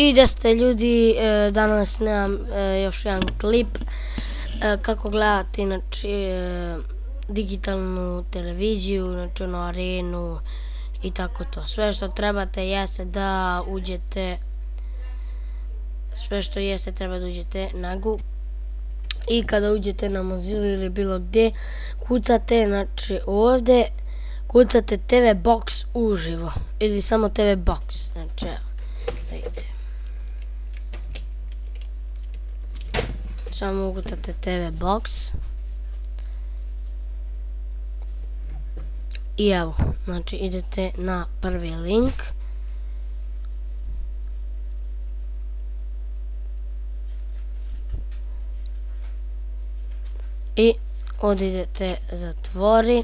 I da ste ljudi, danas snimam još jedan klip kako gledati, znači, digitalnu televiziju, znači ono Arenu i tako to. Sve što trebate jeste da uđete, treba da uđete na Google i kada uđete na Mozilla ili bilo gdje, kucate, znači ovdje, kucate TV Box uživo ili samo TV Box, znači evo, vidite. Samo ukucate TV Box i evo, znači idete na prvi link i ovdje idete zatvori,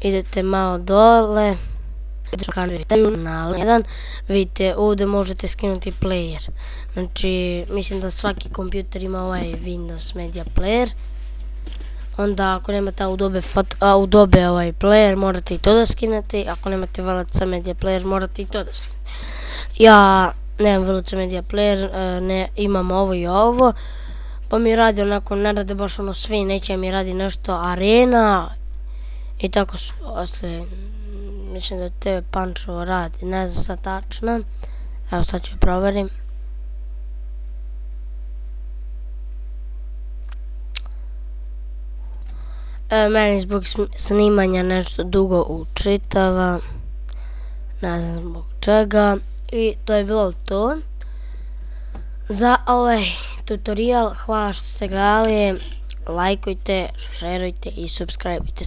idete malo dole, na 1, vidite ovdje možete skinuti player, znači mislim da svaki kompjuter ima ovaj Windows Media Player, onda ako nemate Adobe ovaj player morate i to da skinete, ako nemate VLC Media Player morate i to da skinete. Ja nemam VLC Media Player, imam ovo i ovo, pa mi radi onako, ne rade baš ono svi, neće mi radi nešto Arena i tako osle, mislim da TV Pančevo radi, ne znam sad tačno, evo sad ću provjerim. Meni zbog snimanja nešto dugo učitava, ne znam zbog čega, i to je bilo to za ovaj tutorial. Hvala što ste gledali, lajkujte, šerujte i subscribeujte.